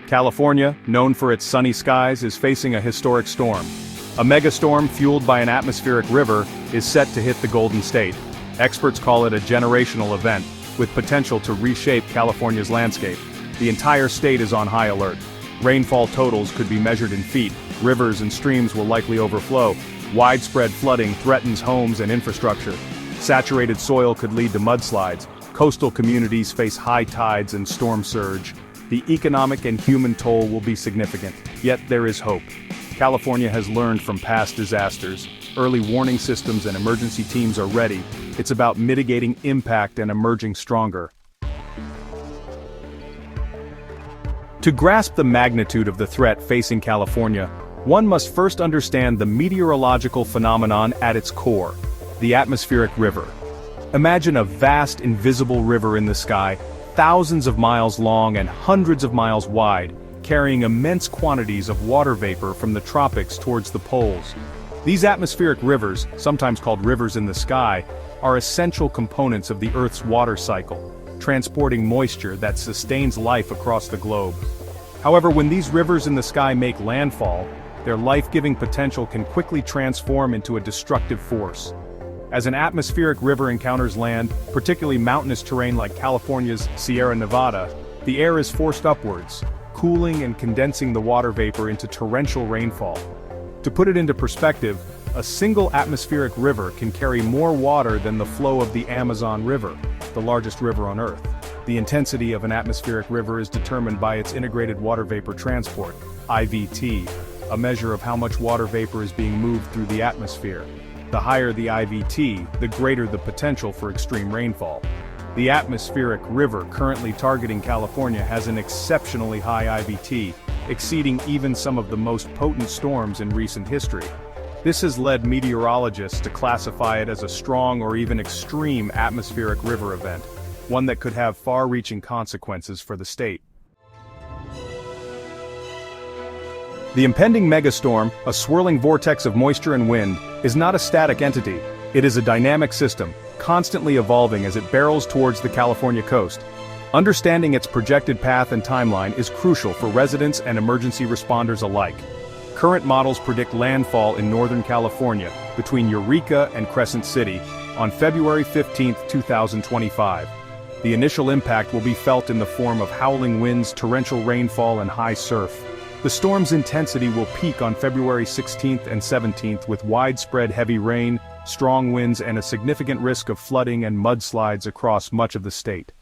California, known for its sunny skies, is facing a historic storm. A megastorm fueled by an atmospheric river is set to hit the Golden State. Experts call it a generational event, with potential to reshape California's landscape. The entire state is on high alert. Rainfall totals could be measured in feet, rivers and streams will likely overflow. Widespread flooding threatens homes and infrastructure. Saturated soil could lead to mudslides. Coastal communities face high tides and storm surge. The economic and human toll will be significant, yet there is hope. California has learned from past disasters. Early warning systems and emergency teams are ready. It's about mitigating impact and emerging stronger. To grasp the magnitude of the threat facing California, one must first understand the meteorological phenomenon at its core, the atmospheric river. Imagine a vast invisible river in the sky, thousands of miles long and hundreds of miles wide, carrying immense quantities of water vapor from the tropics towards the poles. These atmospheric rivers, sometimes called rivers in the sky, are essential components of the Earth's water cycle, transporting moisture that sustains life across the globe. However, when these rivers in the sky make landfall, their life-giving potential can quickly transform into a destructive force. As an atmospheric river encounters land, particularly mountainous terrain like California's Sierra Nevada, the air is forced upwards, cooling and condensing the water vapor into torrential rainfall. To put it into perspective, a single atmospheric river can carry more water than the flow of the Amazon River, the largest river on Earth. The intensity of an atmospheric river is determined by its integrated water vapor transport, IVT, a measure of how much water vapor is being moved through the atmosphere. The higher the IVT, the greater the potential for extreme rainfall. The atmospheric river currently targeting California has an exceptionally high IVT, exceeding even some of the most potent storms in recent history. This has led meteorologists to classify it as a strong or even extreme atmospheric river event, one that could have far-reaching consequences for the state. The impending megastorm, a swirling vortex of moisture and wind, is not a static entity. It is a dynamic system, constantly evolving as it barrels towards the California coast. Understanding its projected path and timeline is crucial for residents and emergency responders alike. Current models predict landfall in Northern California, between Eureka and Crescent City, on February 15, 2025. The initial impact will be felt in the form of howling winds, torrential rainfall, and high surf. The storm's intensity will peak on February 16th and 17th with widespread heavy rain, strong winds, and a significant risk of flooding and mudslides across much of the state.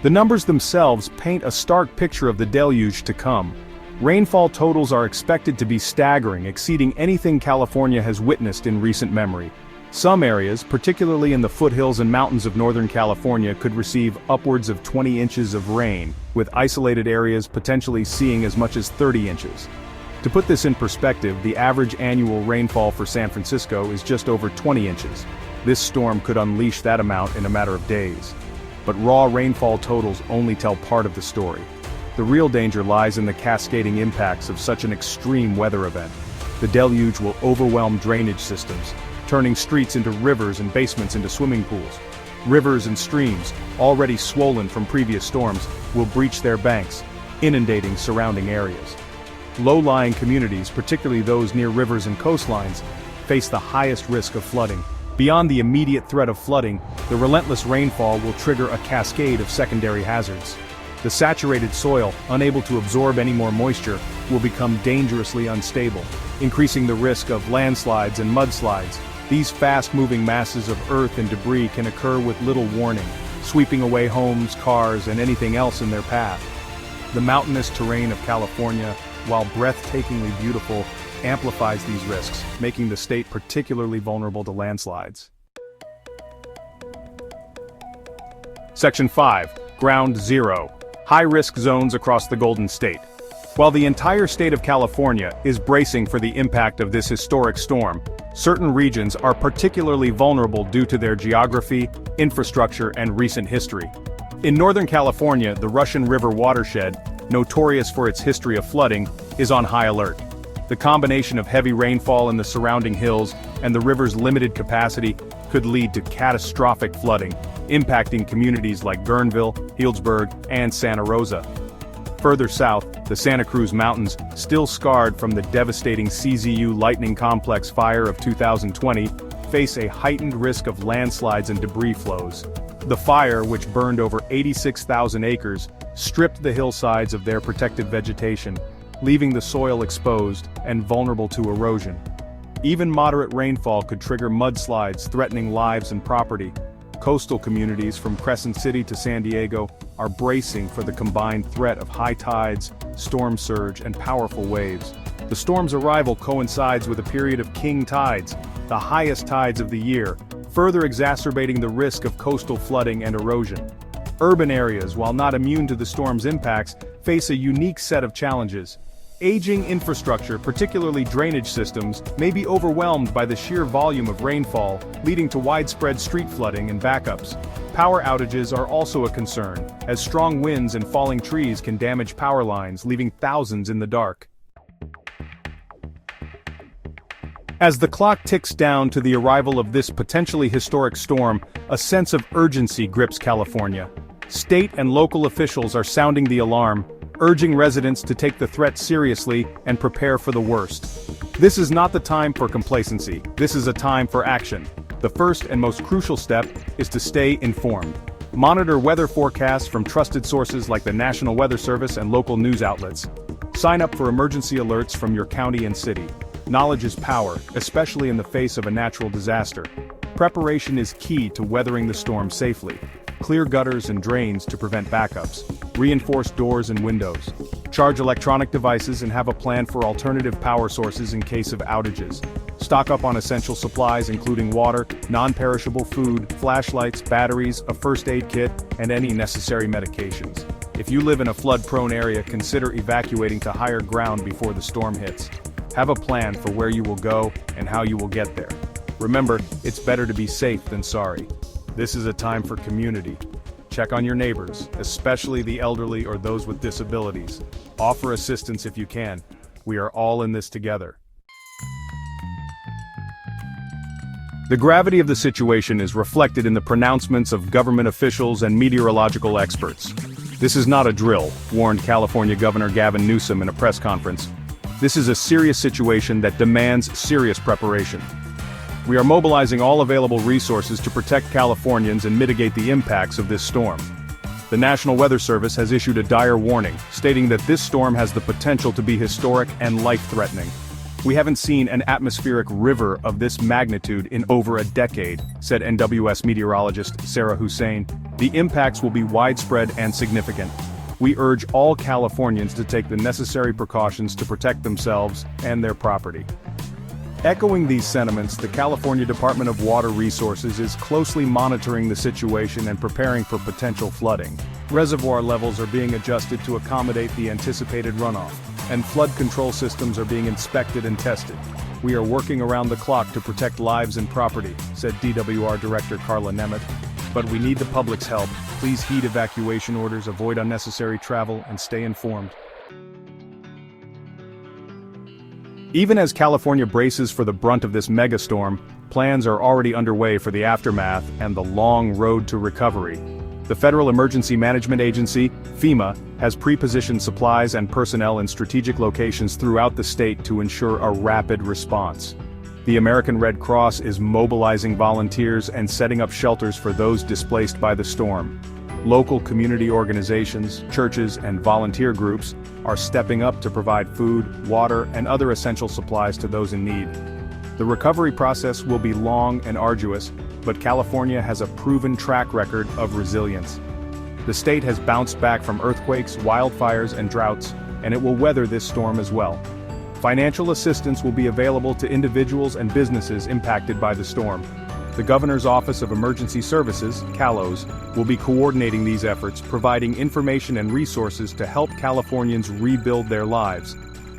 The numbers themselves paint a stark picture of the deluge to come. Rainfall totals are expected to be staggering, exceeding anything California has witnessed in recent memory. Some areas, particularly in the foothills and mountains of Northern California, could receive upwards of 20 inches of rain, with isolated areas potentially seeing as much as 30 inches. To put this in perspective, the average annual rainfall for San Francisco is just over 20 inches. This storm could unleash that amount in a matter of days. But raw rainfall totals only tell part of the story. The real danger lies in the cascading impacts of such an extreme weather event. The deluge will overwhelm drainage systems, turning streets into rivers and basements into swimming pools. Rivers and streams, already swollen from previous storms, will breach their banks, inundating surrounding areas. Low-lying communities, particularly those near rivers and coastlines, face the highest risk of flooding. Beyond the immediate threat of flooding, the relentless rainfall will trigger a cascade of secondary hazards. The saturated soil, unable to absorb any more moisture, will become dangerously unstable, increasing the risk of landslides and mudslides. These fast-moving masses of earth and debris can occur with little warning, sweeping away homes, cars, and anything else in their path. The mountainous terrain of California, while breathtakingly beautiful, amplifies these risks, making the state particularly vulnerable to landslides. Section 5. Ground Zero. High-risk zones across the Golden State. While the entire state of California is bracing for the impact of this historic storm, certain regions are particularly vulnerable due to their geography, infrastructure, and recent history. In Northern California, the Russian River watershed, notorious for its history of flooding, is on high alert. The combination of heavy rainfall in the surrounding hills and the river's limited capacity could lead to catastrophic flooding, impacting communities like Guerneville, Healdsburg, and Santa Rosa. Further south, the Santa Cruz Mountains, still scarred from the devastating CZU Lightning Complex fire of 2020, face a heightened risk of landslides and debris flows. The fire, which burned over 86,000 acres, stripped the hillsides of their protected vegetation, leaving the soil exposed and vulnerable to erosion. Even moderate rainfall could trigger mudslides threatening lives and property. Coastal communities from Crescent City to San Diego are bracing for the combined threat of high tides, storm surge, and powerful waves. The storm's arrival coincides with a period of king tides, the highest tides of the year, further exacerbating the risk of coastal flooding and erosion. Urban areas, while not immune to the storm's impacts, face a unique set of challenges. Aging infrastructure, particularly drainage systems, may be overwhelmed by the sheer volume of rainfall, leading to widespread street flooding and backups. Power outages are also a concern, as strong winds and falling trees can damage power lines, leaving thousands in the dark. As the clock ticks down to the arrival of this potentially historic storm, a sense of urgency grips California. State and local officials are sounding the alarm, urging residents to take the threat seriously and prepare for the worst. This is not the time for complacency, this is a time for action. The first and most crucial step is to stay informed. Monitor weather forecasts from trusted sources like the National Weather Service and local news outlets. Sign up for emergency alerts from your county and city. Knowledge is power, especially in the face of a natural disaster. Preparation is key to weathering the storm safely. Clear gutters and drains to prevent backups. Reinforce doors and windows. Charge electronic devices and have a plan for alternative power sources in case of outages. Stock up on essential supplies including water, non-perishable food, flashlights, batteries, a first aid kit, and any necessary medications. If you live in a flood-prone area, consider evacuating to higher ground before the storm hits. Have a plan for where you will go and how you will get there. Remember, it's better to be safe than sorry. This is a time for community. Check on your neighbors, especially the elderly or those with disabilities. Offer assistance if you can. We are all in this together. The gravity of the situation is reflected in the pronouncements of government officials and meteorological experts. This is not a drill, warned California Governor Gavin Newsom in a press conference. This is a serious situation that demands serious preparation. We are mobilizing all available resources to protect Californians and mitigate the impacts of this storm. The National Weather Service has issued a dire warning, stating that this storm has the potential to be historic and life-threatening. We haven't seen an atmospheric river of this magnitude in over a decade, said NWS meteorologist Sarah Hussein. The impacts will be widespread and significant. We urge all Californians to take the necessary precautions to protect themselves and their property. Echoing these sentiments, the California Department of Water Resources is closely monitoring the situation and preparing for potential flooding. Reservoir levels are being adjusted to accommodate the anticipated runoff, and flood control systems are being inspected and tested. We are working around the clock to protect lives and property, said DWR Director Carla Nemeth. But we need the public's help. Please heed evacuation orders, avoid unnecessary travel, and stay informed. Even as California braces for the brunt of this megastorm, plans are already underway for the aftermath and the long road to recovery. The Federal Emergency Management Agency, FEMA, has pre-positioned supplies and personnel in strategic locations throughout the state to ensure a rapid response. The American Red Cross is mobilizing volunteers and setting up shelters for those displaced by the storm. Local community organizations, churches, and volunteer groups are stepping up to provide food, water, and other essential supplies to those in need. The recovery process will be long and arduous, but California has a proven track record of resilience. The state has bounced back from earthquakes, wildfires, and droughts, and it will weather this storm as well. Financial assistance will be available to individuals and businesses impacted by the storm. The Governor's Office of Emergency Services, CALOS, will be coordinating these efforts, providing information and resources to help Californians rebuild their lives.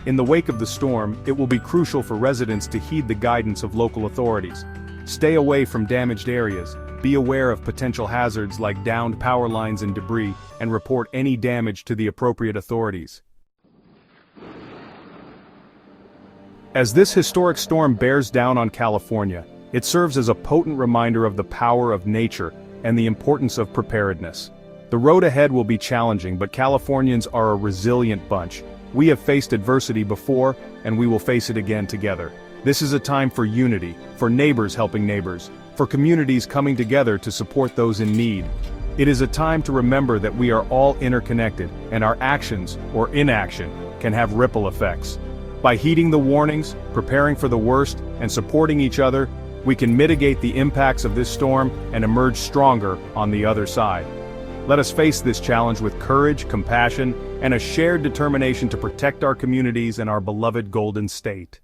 In the wake of the storm, it will be crucial for residents to heed the guidance of local authorities. Stay away from damaged areas, be aware of potential hazards like downed power lines and debris, and report any damage to the appropriate authorities. As this historic storm bears down on California, it serves as a potent reminder of the power of nature and the importance of preparedness. The road ahead will be challenging, but Californians are a resilient bunch. We have faced adversity before, and we will face it again together. This is a time for unity, for neighbors helping neighbors, for communities coming together to support those in need. It is a time to remember that we are all interconnected, and our actions, or inaction, can have ripple effects. By heeding the warnings, preparing for the worst, and supporting each other, we can mitigate the impacts of this storm and emerge stronger on the other side. Let us face this challenge with courage, compassion, and a shared determination to protect our communities and our beloved Golden State.